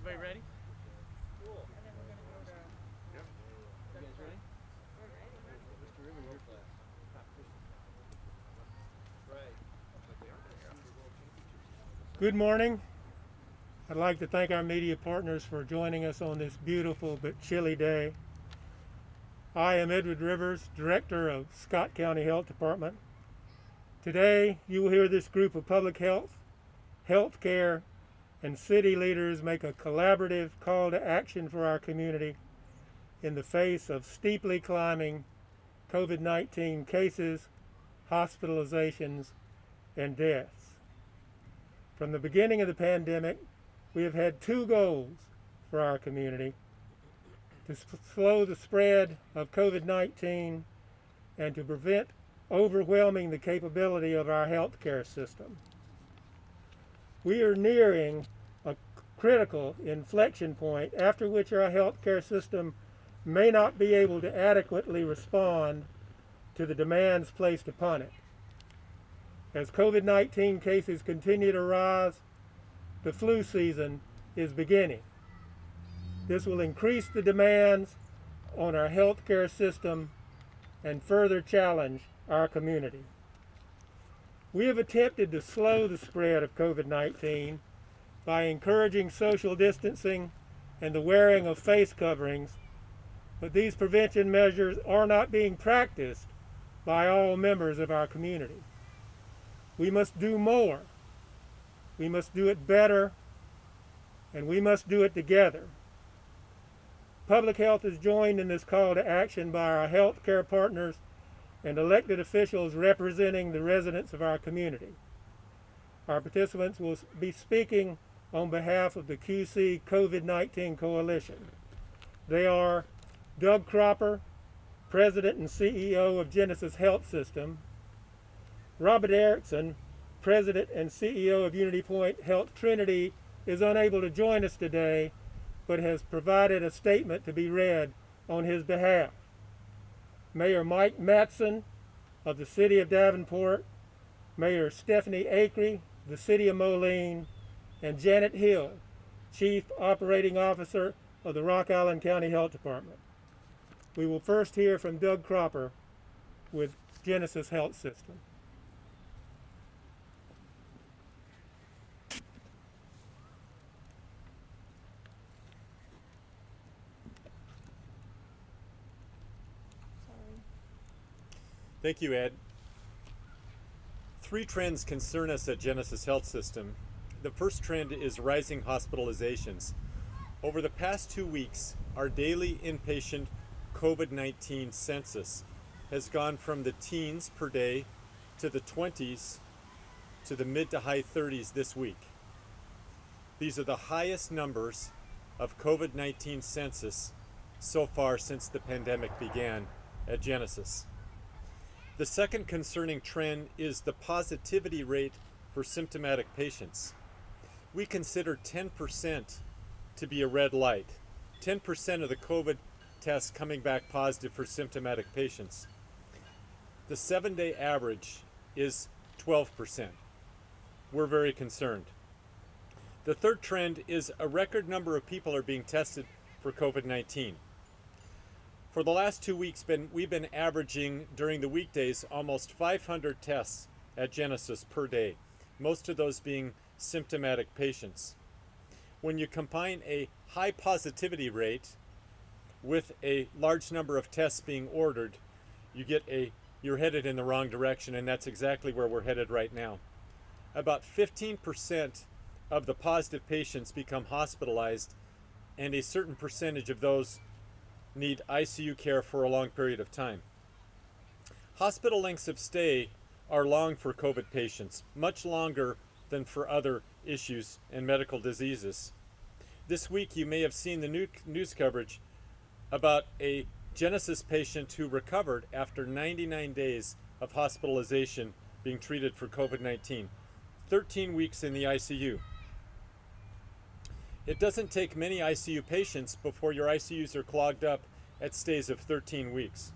Everybody ready? Cool. And then we're going to go to... Yep. You guys ready? We're ready. Mr. Ribbon, your class. Right. Good morning. I'd like to thank our media partners for joining us on this beautiful but chilly day. I am Edward Rivers, Director of Scott County Health Department. Today, you will hear this group of public health, healthcare, and city leaders make a collaborative call to action for our community in the face of steeply climbing COVID-19 cases, hospitalizations, and deaths. From the beginning of the pandemic, we have had two goals for our community: to slow the spread of COVID-19 and to prevent overwhelming the capability of our healthcare system. We are nearing a critical inflection point after which our healthcare system may not be able to adequately respond to the demands placed upon it. As COVID-19 cases continue to rise, the flu season is beginning. This will increase the demands on our healthcare system and further challenge our community. We have attempted to slow the spread of COVID-19 by encouraging social distancing and the wearing of face coverings, but these prevention measures are not being practiced by all members of our community. We must do more. We must do it better, and we must do it together. Public health is joined in this call to action by our healthcare partners and elected officials representing the residents of our community. Our participants will be speaking on behalf of the QC COVID-19 Coalition. They are Doug Cropper, President and CEO of Genesys Health System; Robert Erickson, President and CEO of UnityPoint Health Trinity, is unable to join us today, but has provided a statement to be read on his behalf. Mayor Mike Matson of the City of Davenport, Mayor Stephanie Acri, the City of Moline, and Janet Hill, Chief Operating Officer of the Rock Island County Health Department. We will first hear from Doug Cropper with Genesys Health System. Thank you, Ed. Three trends concern us at Genesys Health System. The first trend is rising hospitalizations. Over the past 2 weeks, our daily inpatient COVID-19 census has gone from the teens per day to the 20s to the mid to high 30s this week. These are the highest numbers of COVID-19 census so far since the pandemic began at Genesys. The second concerning trend is the positivity rate for symptomatic patients. We consider 10% to be a red light. 10% of the COVID tests coming back positive for symptomatic patients. The 7-day average is 12%. We're very concerned. The third trend is a record number of people are being tested for COVID-19. For the last 2 weeks, we've been averaging during the weekdays almost 500 tests at Genesys per day, most of those being symptomatic patients. When you combine a high positivity rate with a large number of tests being ordered, you're headed in the wrong direction, and that's exactly where we're headed right now. About 15% of the positive patients become hospitalized, and a certain percentage of those need ICU care for a long period of time. Hospital lengths of stay are long for COVID patients, much longer than for other issues and medical diseases. This week you may have seen the news coverage about a Genesys patient who recovered after 99 days of hospitalization being treated for COVID-19, 13 weeks in the ICU. It doesn't take many ICU patients before your ICUs are clogged up at stays of 13 weeks.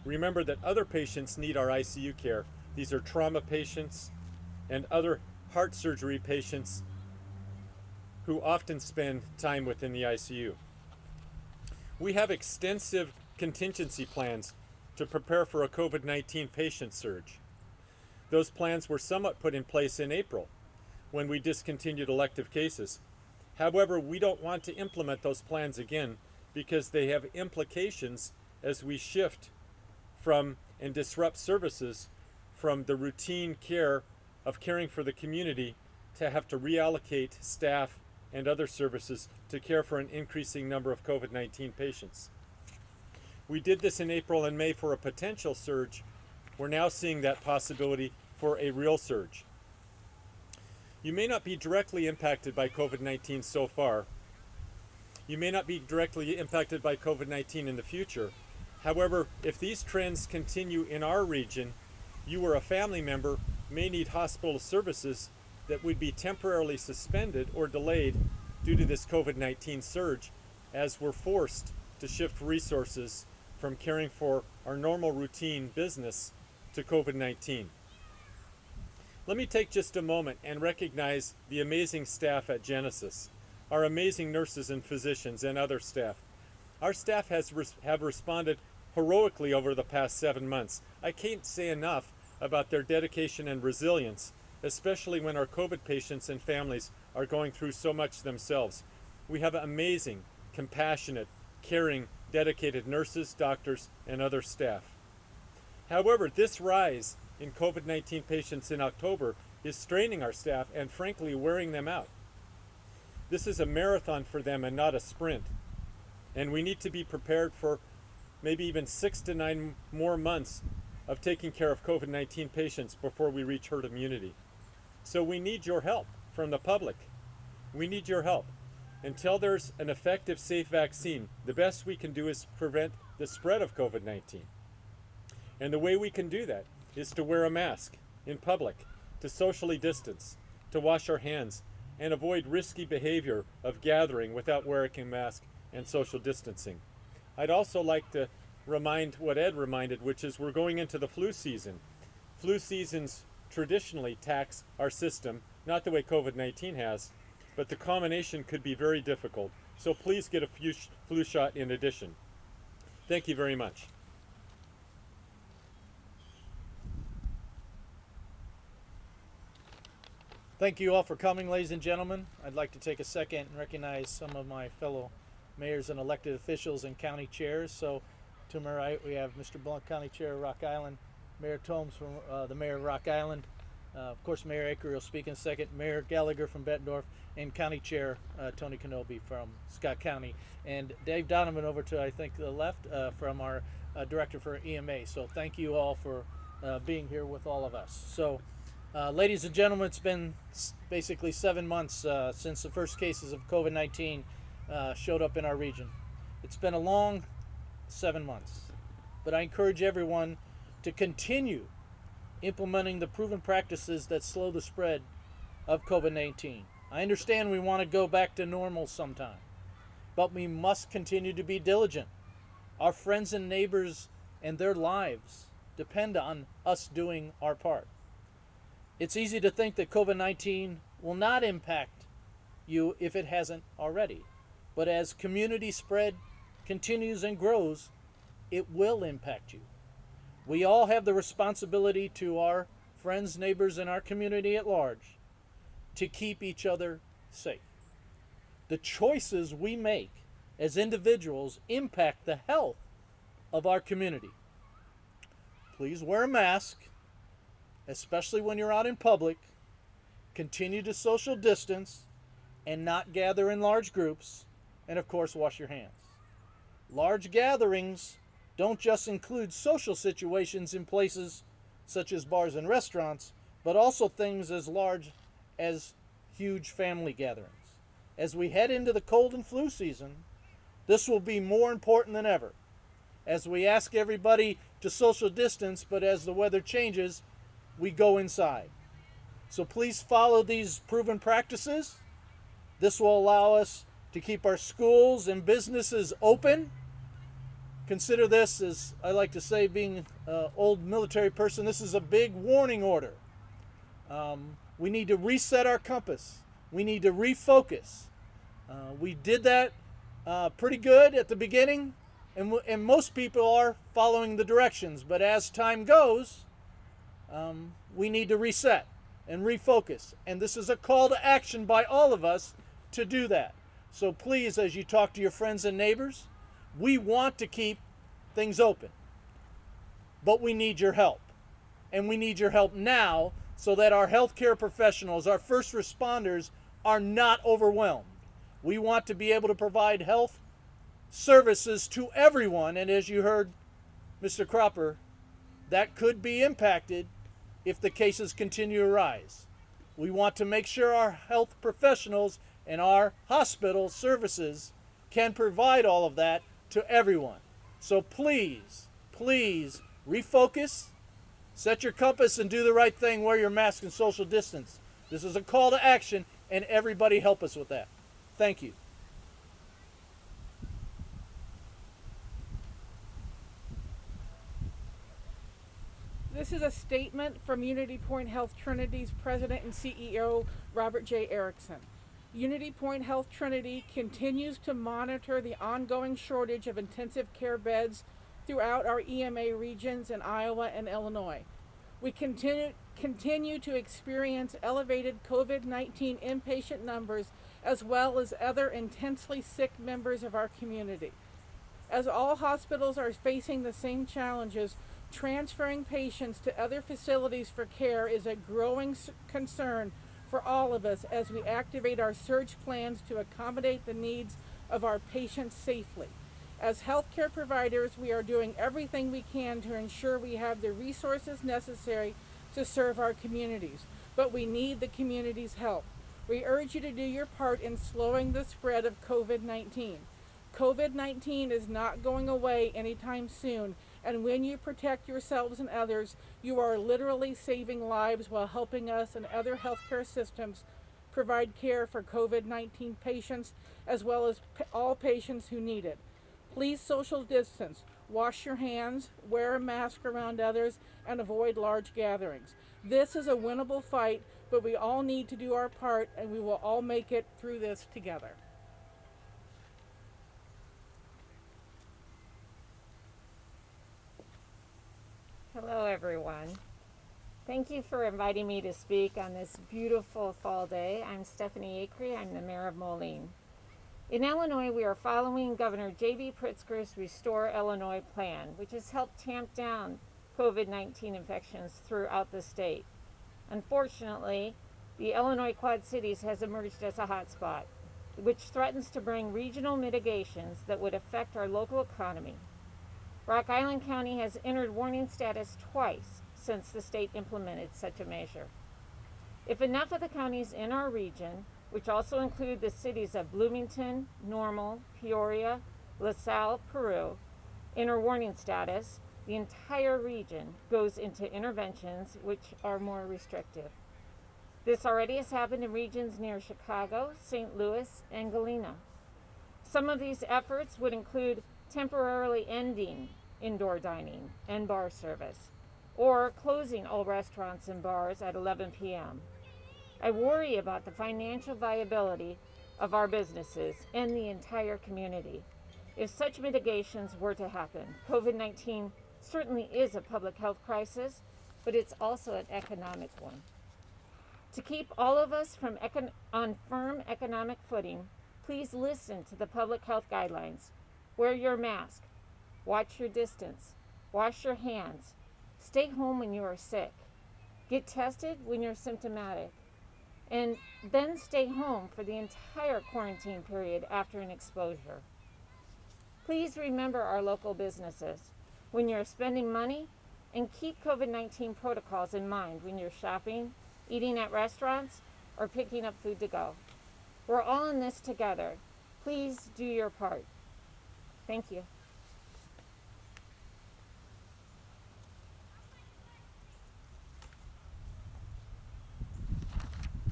Remember that other patients need our ICU care. These are trauma patients and other heart surgery patients who often spend time within the ICU. We have extensive contingency plans to prepare for a COVID-19 patient surge. Those plans were somewhat put in place in April when we discontinued elective cases. However, we don't want to implement those plans again because they have implications as we shift from and disrupt services from the routine care of caring for the community to have to reallocate staff and other services to care for an increasing number of COVID-19 patients. We did this in April and May for a potential surge. We're now seeing that possibility for a real surge. You may not be directly impacted by COVID-19 so far. You may not be directly impacted by COVID-19 in the future. However, if these trends continue in our region, you or a family member may need hospital services that would be temporarily suspended or delayed due to this COVID-19 surge, as we're forced to shift resources from caring for our normal routine business to COVID-19. Let me take just a moment and recognize the amazing staff at Genesys, our amazing nurses and physicians and other staff. Our staff have responded heroically over the past 7 months. I can't say enough about their dedication and resilience, especially when our COVID patients and families are going through so much themselves. We have amazing, compassionate, caring, dedicated nurses, doctors, and other staff. However, this rise in COVID-19 patients in October is straining our staff and frankly wearing them out. This is a marathon for them and not a sprint. And we need to be prepared for maybe even 6 to 9 more months of taking care of COVID-19 patients before we reach herd immunity. So we need your help from the public. We need your help. Until there's an effective, safe vaccine, the best we can do is prevent the spread of COVID-19. And the way we can do that is to wear a mask in public, to socially distance, to wash our hands, and avoid risky behavior of gathering without wearing a mask and social distancing. I'd also like to remind what Ed reminded, which is we're going into the flu season. Flu seasons traditionally tax our system, not the way COVID-19 has, but the combination could be very difficult. So please get a flu shot in addition. Thank you very much. Thank you all for coming, ladies and gentlemen. I'd like to take a second and recognize some of my fellow mayors and elected officials and county chairs. So to my right, we have Mr. Blunt, County Chair of Rock Island, Mayor Tomes from the Mayor of Rock Island, of course Mayor Acri will speak in a second, Mayor Gallagher from Bettendorf, and County Chair Tony Kenobi from Scott County, and Dave Donovan over to I think the left from our Director for EMA. So thank you all for being here with all of us. So ladies and gentlemen, it's been basically 7 months since the first cases of COVID-19 showed up in our region. It's been a long 7 months, but I encourage everyone to continue implementing the proven practices that slow the spread of COVID-19. I understand we want to go back to normal sometime, but we must continue to be diligent. Our friends and neighbors and their lives depend on us doing our part. It's easy to think that COVID-19 will not impact you if it hasn't already. But as community spread continues and grows, it will impact you. We all have the responsibility to our friends, neighbors, and our community at large to keep each other safe. The choices we make as individuals impact the health of our community. Please wear a mask, especially when you're out in public. Continue to social distance and not gather in large groups. And of course, wash your hands. Large gatherings don't just include social situations in places such as bars and restaurants, but also things as large as huge family gatherings. As we head into the cold and flu season, this will be more important than ever. As we ask everybody to social distance, but as the weather changes, we go inside. So please follow these proven practices. This will allow us to keep our schools and businesses open. Consider this, as I like to say, being an old military person, this is a big warning order. We need to reset our compass. We need to refocus We did that pretty good at the beginning, and most people are following the directions. But as time goes, we need to reset and refocus. And this is a call to action by all of us to do that. So please, as you talk to your friends and neighbors, we want to keep things open, but we need your help. And we need your help now so that our healthcare professionals, our first responders, are not overwhelmed. We want to be able to provide health services to everyone, and as you heard Mr. Cropper, that could be impacted if the cases continue to rise. We want to make sure our health professionals and our hospital services can provide all of that to everyone. So please, please refocus, set your compass and do the right thing, wear your mask and social distance. This is a call to action, and everybody help us with that. Thank you. This is a statement from UnityPoint Health Trinity's President and CEO, Robert J. Erickson. UnityPoint Health Trinity continues to monitor the ongoing shortage of intensive care beds throughout our EMA regions in Iowa and Illinois. We continue to experience elevated COVID-19 inpatient numbers as well as other intensely sick members of our community. As all hospitals are facing the same challenges, transferring patients to other facilities for care is a growing concern for all of us as we activate our surge plans to accommodate the needs of our patients safely. As healthcare providers, we are doing everything we can to ensure we have the resources necessary to serve our communities, but we need the community's help. We urge you to do your part in slowing the spread of COVID-19. COVID-19 is not going away anytime soon, and when you protect yourselves and others, you are literally saving lives while helping us and other healthcare systems provide care for COVID-19 patients as well as all patients who need it. Please social distance, wash your hands, wear a mask around others, and avoid large gatherings. This is a winnable fight, but we all need to do our part, and we will all make it through this together. Hello, everyone. Thank you for inviting me to speak on this beautiful fall day. I'm Stephanie Acri. I'm the mayor of Moline. In Illinois, we are following Governor J.B. Pritzker's Restore Illinois plan, which has helped tamp down COVID-19 infections throughout the state. Unfortunately, the Illinois Quad Cities has emerged as a hotspot, which threatens to bring regional mitigations that would affect our local economy. Rock Island County has entered warning status twice since the state implemented such a measure. If enough of the counties in our region, which also include the cities of Bloomington, Normal, Peoria, LaSalle, Peru, enter warning status, the entire region goes into interventions which are more restrictive. This already has happened in regions near Chicago, St. Louis, and Galena. Some of these efforts would include temporarily ending indoor dining and bar service, or closing all restaurants and bars at 11 p.m. I worry about the financial viability of our businesses and the entire community. If such mitigations were to happen, COVID-19 certainly is a public health crisis, but it's also an economic one. To keep all of us on firm economic footing, please listen to the public health guidelines. Wear your mask, watch your distance, wash your hands, stay home when you are sick, get tested when you're symptomatic, and then stay home for the entire quarantine period after an exposure. Please remember our local businesses when you're spending money, and keep COVID-19 protocols in mind when you're shopping, eating at restaurants, or picking up food to go. We're all in this together. Please do your part. Thank you.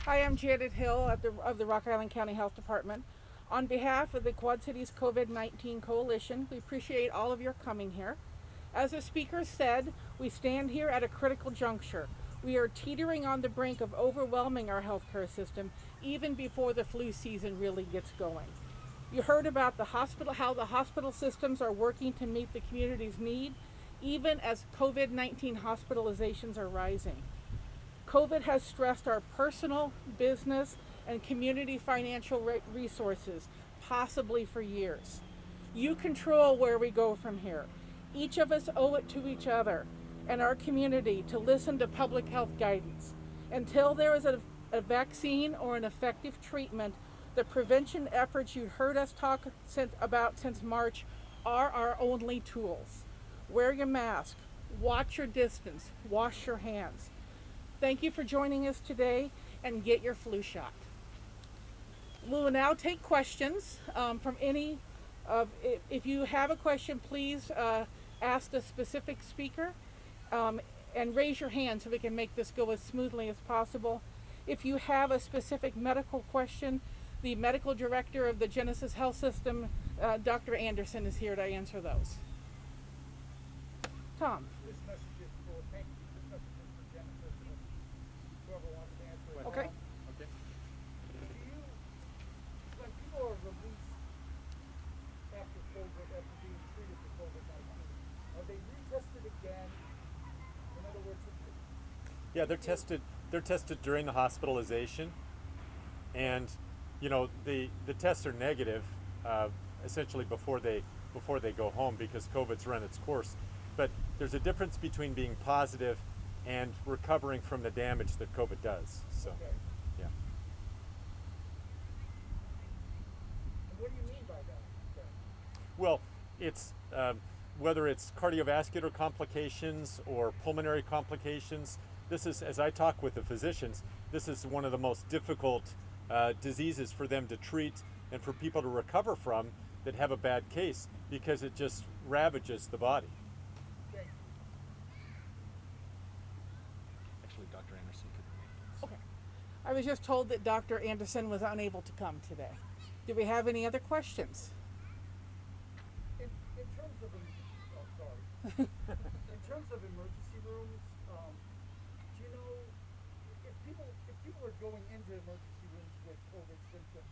Hi, I'm Janet Hill of the Rock Island County Health Department. On behalf of the Quad Cities COVID-19 Coalition, we appreciate all of your coming here. As the speaker said, we stand here at a critical juncture. We are teetering on the brink of overwhelming our healthcare system even before the flu season really gets going. You heard about how the hospital systems are working to meet the community's need, even as COVID-19 hospitalizations are rising. COVID has stressed our personal, business, and community financial resources, possibly for years. You control where we go from here. Each of us owe it to each other and our community to listen to public health guidance. Until there is a vaccine or an effective treatment, the prevention efforts you heard us talk about since March are our only tools. Wear your mask, watch your distance, wash your hands. Thank you for joining us today, and get your flu shot. We will now take questions from any of, if you have a question, please ask the specific speaker and raise your hand so we can make this go as smoothly as possible. If you have a specific medical question, the medical director of the Genesys Health System, Dr. Anderson, is here to answer those. Tom. This message is for, thank you, this message is for Genesys and whoever wants to answer it. Okay. Okay. When people are released after COVID, after being treated for COVID-19, are they retested again? In other words, Yeah, they're tested during the hospitalization, and you know the tests are negative essentially before they go home because COVID's run its course. But there's a difference between being positive and recovering from the damage that COVID does. So, okay. yeah. And what do you mean by that? Okay. Well, it's whether it's cardiovascular complications or pulmonary complications. This is, as I talk with the physicians, this is one of the most difficult diseases for them to treat and for people to recover from that have a bad case because it just ravages the body. Thank you. Actually, Dr. Anderson could make this. Okay. I was just told that Dr. Anderson was unable to come today. Do we have any other questions? In terms of, in terms of emergency rooms, do you know if people are going into emergency rooms with COVID symptoms,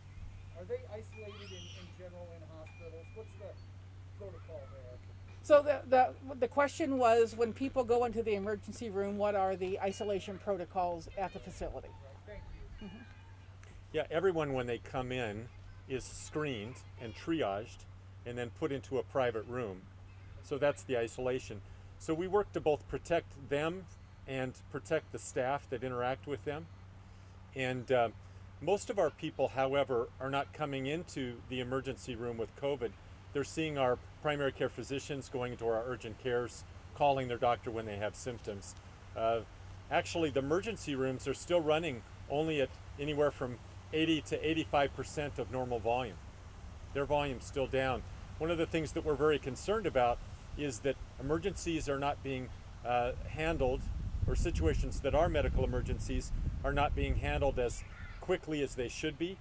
are they isolated in general in hospitals? What's the protocol there? So the question was, when people go into the emergency room, what are the isolation protocols at the facility? Right, thank you. Yeah, everyone when they come in is screened and triaged and then put into a private room. So that's the isolation. So we work to both protect them and protect the staff that interact with them. And most of our people, however, are not coming into the emergency room with COVID. They're seeing our primary care physicians, going into our urgent cares, calling their doctor when they have symptoms. Actually, the emergency rooms are still running only at anywhere from 80 to 85% of normal volume. Their volume's still down. One of the things that we're very concerned about is that emergencies are not being handled, or situations that are medical emergencies are not being handled as quickly as they should be.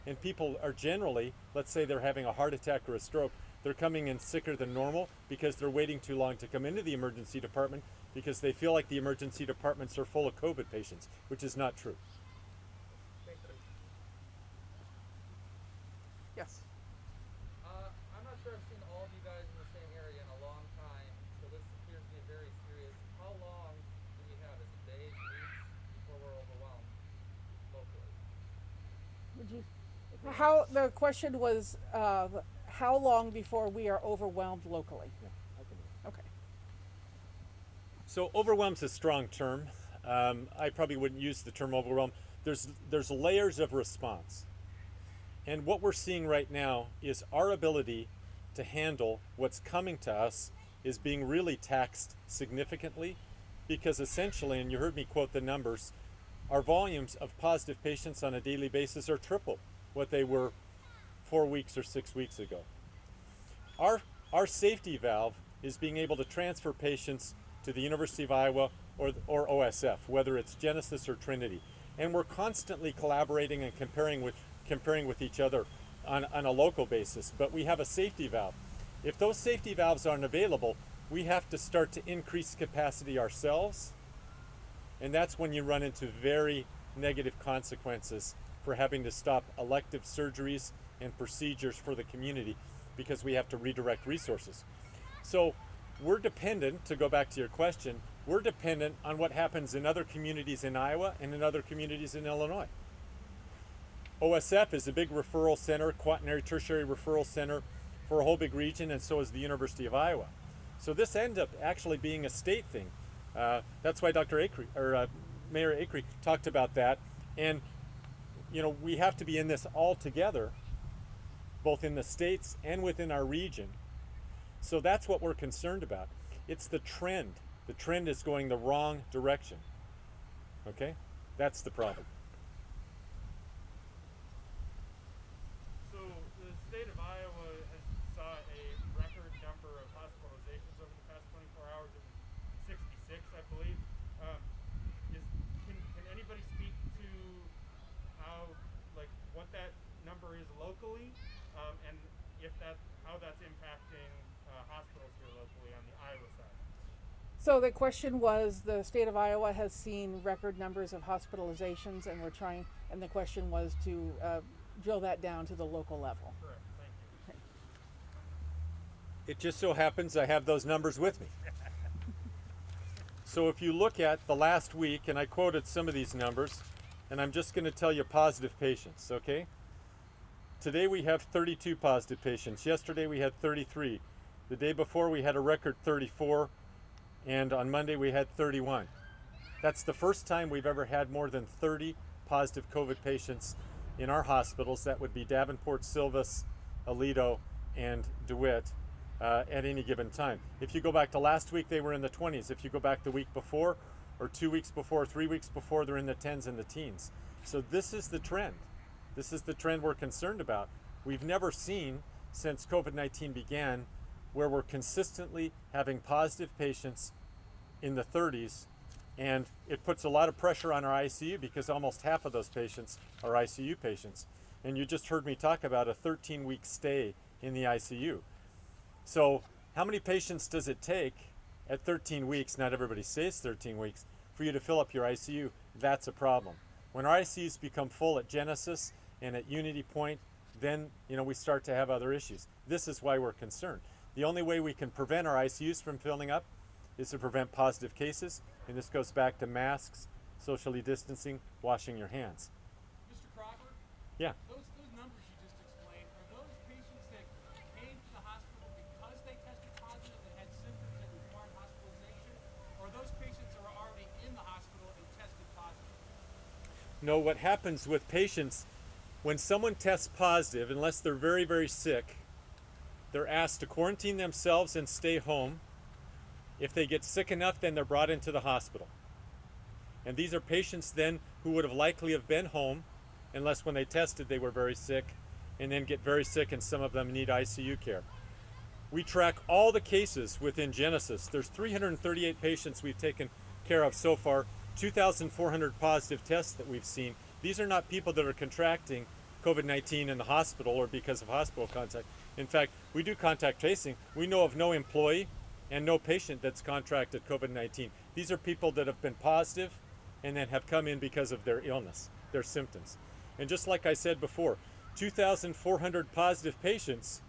And people are generally, let's say they're having a heart attack or a stroke, they're coming in sicker than normal because they're waiting too long to come into the emergency department because they feel like the emergency departments are full of COVID patients, which is not true. Thank you. Yes. I'm not sure I've seen all of you guys in the same area in a long time, so this appears to be very serious. How long do we have? Is it days, weeks before we're overwhelmed locally? Would you? How the question was, how long before we are overwhelmed locally? Okay. So overwhelm's a strong term. I probably wouldn't use the term overwhelm. There's layers of response. And what we're seeing right now is our ability to handle what's coming to us is being really taxed significantly because essentially, and you heard me quote the numbers, our volumes of positive patients on a daily basis are triple what they were 4 weeks or 6 weeks ago. Our safety valve is being able to transfer patients to the University of Iowa or OSF, whether it's Genesys or Trinity. And we're constantly collaborating and comparing with each other on a local basis, but we have a safety valve. If those safety valves aren't available, we have to start to increase capacity ourselves And that's when you run into very negative consequences for having to stop elective surgeries and procedures for the community because we have to redirect resources. So we're dependent, to go back to your question, we're dependent on what happens in other communities in Iowa and in other communities in Illinois. OSF is a big referral center, quaternary tertiary referral center for a whole big region, and so is the University of Iowa. So this ends up actually being a state thing. That's why Dr. Acri, or Mayor Acri talked about that. And you know, we have to be in this all together, both in the states and within our region. So that's what we're concerned about. It's the trend. The trend is going the wrong direction. Okay? That's the problem. So the state of Iowa has saw a record number of hospitalizations over the past 24 hours. It was 66, I believe. Can anybody speak to how, like, what that number is locally, and how that's impacting hospitals here locally on the Iowa side? So the question was, the state of Iowa has seen record numbers of hospitalizations, and the question was to drill that down to the local level. Correct. Thank you. It just so happens I have those numbers with me. So if you look at the last week, and I quoted some of these numbers, and I'm just going to tell you positive patients, okay? Today we have 32 positive patients. Yesterday we had 33. The day before we had a record 34, and on Monday we had 31. That's the first time we've ever had more than 30 positive COVID patients in our hospitals. That would be Davenport, Silvis, Aledo, and DeWitt at any given time. If you go back to last week, they were in the 20s. If you go back the week before, or 2 weeks before, 3 weeks before, they're in the 10s and the teens. So this is the trend. This is the trend we're concerned about. We've never seen, since COVID-19 began, where we're consistently having positive patients in the 30s, and it puts a lot of pressure on our ICU because almost half of those patients are ICU patients. And you just heard me talk about a 13-week stay in the ICU. So how many patients does it take at 13 weeks, not everybody stays 13 weeks, for you to fill up your ICU? That's a problem. When our ICUs become full at Genesys and at UnityPoint, then we start to have other issues. This is why we're concerned. The only way we can prevent our ICUs from filling up is to prevent positive cases, and this goes back to masks, socially distancing, washing your hands. Mr. Crawford? Yeah. Those numbers you just explained, are those patients that came to the hospital because they tested positive and had symptoms that required hospitalization, or those patients that are already in the hospital and tested positive? No, what happens with patients, when someone tests positive, unless they're very, very sick, they're asked to quarantine themselves and stay home. If they get sick enough, then they're brought into the hospital. And these are patients then who would have likely have been home, unless when they tested they were very sick, and then get very sick, and some of them need ICU care. We track all the cases within Genesys. There's 338 patients we've taken care of so far, 2,400 positive tests that we've seen. These are not people that are contracting COVID-19 in the hospital or because of hospital contact. In fact, we do contact tracing. We know of no employee and no patient that's contracted COVID-19. These are people that have been positive and then have come in because of their illness, their symptoms. And just like I said before, 2,400 positive patients,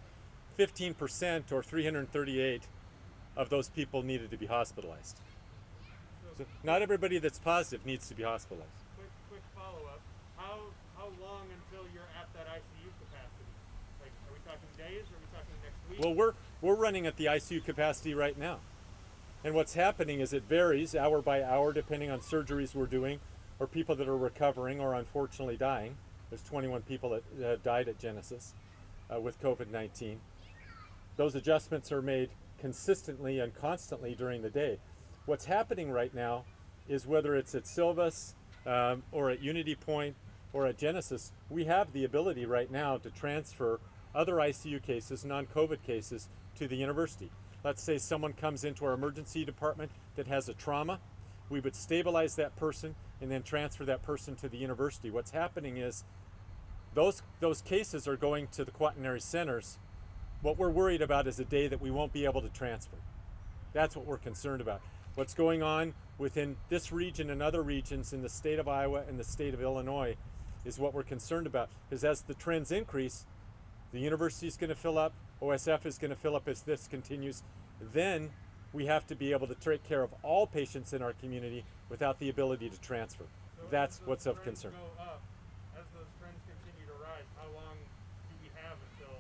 15% or 338 of those people needed to be hospitalized. So not everybody that's positive needs to be hospitalized. Quick follow-up. How long until you're at that ICU capacity? Like, are we talking days, or are we talking next week? Well, we're running at the ICU capacity right now. And what's happening is it varies hour by hour depending on surgeries we're doing or people that are recovering or unfortunately dying. There's 21 people that have died at Genesys with COVID-19. Those adjustments are made consistently and constantly during the day. What's happening right now is whether it's at Silvis or at UnityPoint or at Genesys, we have the ability right now to transfer other ICU cases, non-COVID cases, to the university. Let's say someone comes into our emergency department that has a trauma. We would stabilize that person and then transfer that person to the university. What's happening is those cases are going to the quaternary centers. What we're worried about is a day that we won't be able to transfer. That's what we're concerned about. What's going on within this region and other regions in the state of Iowa and the state of Illinois is what we're concerned about. Because as the trends increase, the university is going to fill up, OSF is going to fill up as this continues. Then we have to be able to take care of all patients in our community without the ability to transfer. So That's as those what's of trends concern. Go up, as those trends continue to rise, how long do we have until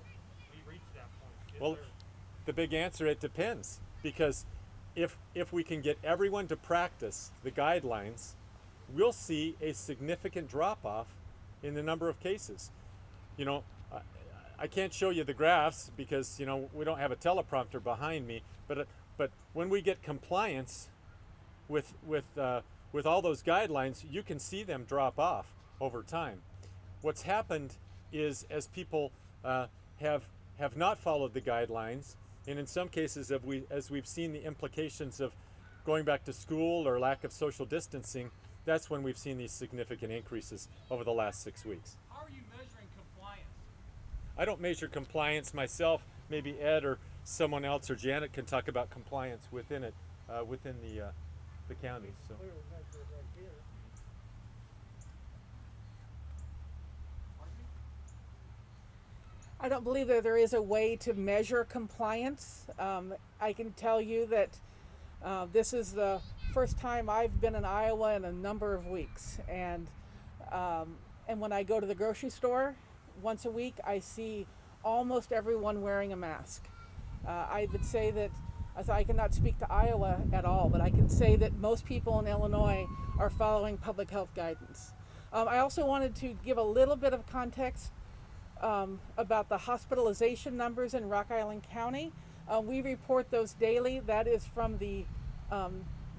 we reach that point? Well, the big answer, it depends. Because if we can get everyone to practice the guidelines, we'll see a significant drop-off in the number of cases. You know, I can't show you the graphs because, you know, we don't have a teleprompter behind me, but when we get compliance with all those guidelines, you can see them drop off over time. What's happened is, as people have not followed the guidelines, and in some cases, as we've seen the implications of going back to school or lack of social distancing, that's when we've seen these significant increases over the last 6 weeks. How are you measuring compliance? I don't measure compliance myself. Maybe Ed or someone else or Janet can talk about compliance within it, within the counties. So. Clearly measure it right here. Pardon me? I don't believe that there is a way to measure compliance. I can tell you that this is the first time I've been in Iowa in a number of weeks, and when I go to the grocery store once a week, I see almost everyone wearing a mask. I would say that, as I cannot speak to Iowa at all, but I can say that most people in Illinois are following public health guidance. I also wanted to give a little bit of context about the hospitalization numbers in Rock Island County. We report those daily. That is from the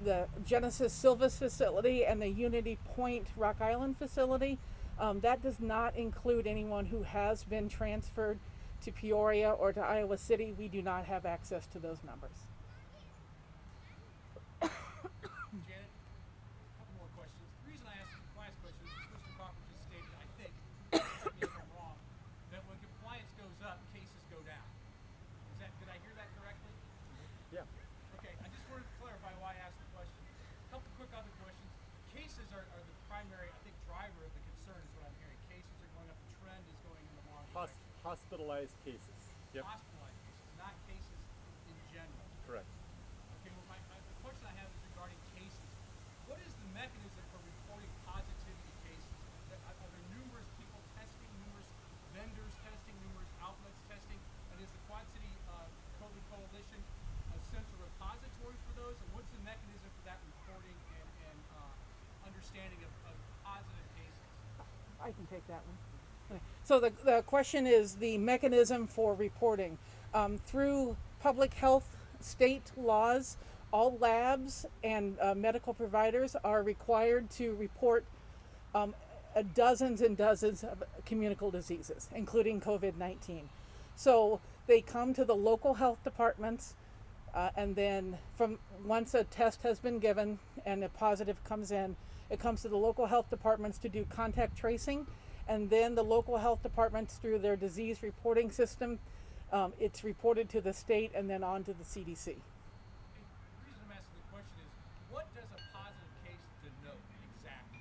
Genesys Silvis facility and the UnityPoint Rock Island facility. That does not include anyone who has been transferred to Peoria or to Iowa City. We do not have access to those numbers. Janet, a couple more questions. The reason I asked the compliance question is Mr. Crawford just stated, I think, correct me if I'm wrong, that when compliance goes up, cases go down. Did I hear that correctly? Yeah. Okay, I just wanted to clarify why I asked the question. A couple quick other questions. Cases are the primary, I think, driver of the concern is what I'm hearing. Cases are going up, the trend is going in the wrong direction. Hospitalized cases. Yep. Hospitalized cases, not cases in general. Correct. Okay, well, the question I have is regarding cases. What is the mechanism for reporting positivity cases? Are there numerous people testing, numerous vendors testing, numerous outlets testing? And is the Quad City COVID Coalition a central repository for those? And what's the mechanism for that reporting and understanding of positive cases? I can take that one. So the question is the mechanism for reporting. Through public health state laws, all labs and medical providers are required to report dozens and dozens of communicable diseases, including COVID-19. So they come to the local health departments, and then once a test has been given and a positive comes in, it comes to the local health departments to do contact tracing, and then the local health departments, through their disease reporting system, it's reported to the state and then on to the CDC. The reason I'm asking the question is, what does a positive case denote exactly?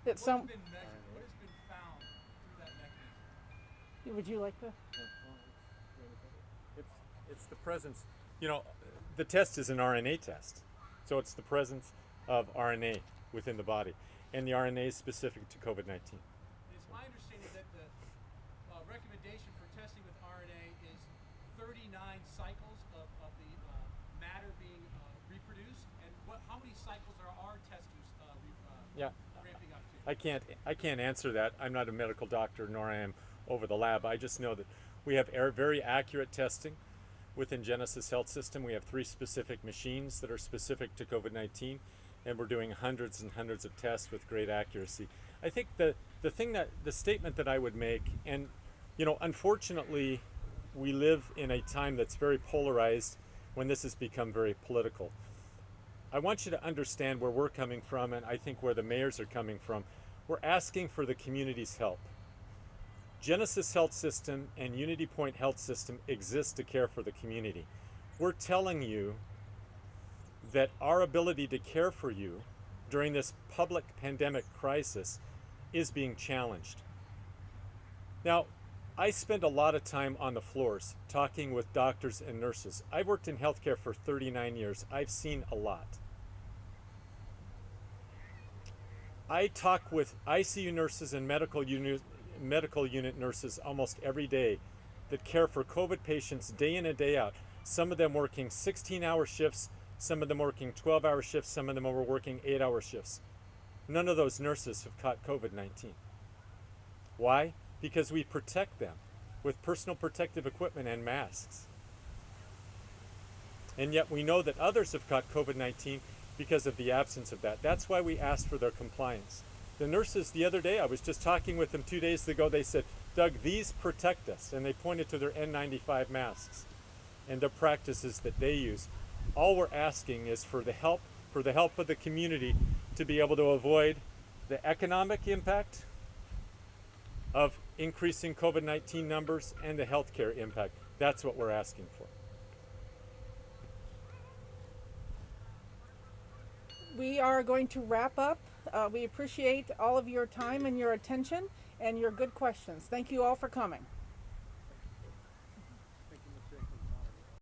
It's What has been measured? What has been found through that mechanism? Would you like to? It's the presence. You know, the test is an RNA test, so it's the presence of RNA within the body, and the RNA is specific to COVID-19. It's my understanding that the recommendation for testing with RNA is 39 cycles of the matter being reproduced, and how many cycles are our testers ramping up to? I can't answer that. I'm not a medical doctor, nor I am over the lab. I just know that we have very accurate testing within Genesys Health System. We have 3 specific machines that are specific to COVID-19, and we're doing hundreds and hundreds of tests with great accuracy. I think the statement that I would make, and you know, unfortunately, we live in a time that's very polarized when this has become very political. I want you to understand where we're coming from, and I think where the mayors are coming from. We're asking for the community's help. Genesys Health System and UnityPoint Health System exist to care for the community. We're telling you that our ability to care for you during this public pandemic crisis is being challenged. Now, I spend a lot of time on the floors talking with doctors and nurses. I've worked in healthcare for 39 years. I've seen a lot. I talk with ICU nurses and medical unit nurses almost every day that care for COVID patients day in and day out. Some of them working 16-hour shifts, some of them working 12-hour shifts, some of them are working 8-hour shifts. None of those nurses have caught COVID-19. Why? Because we protect them with personal protective equipment and masks. And yet we know that others have caught COVID-19 because of the absence of that. That's why we ask for their compliance. The nurses the other day, I was just talking with them 2 days ago, they said, Doug, these protect us. And they pointed to their N95 masks and the practices that they use. All we're asking is for the help of the community to be able to avoid the economic impact of increasing COVID-19 numbers and the healthcare impact. That's what we're asking for. We are going to wrap up. We appreciate all of your time and your attention and your good questions. Thank you all for coming.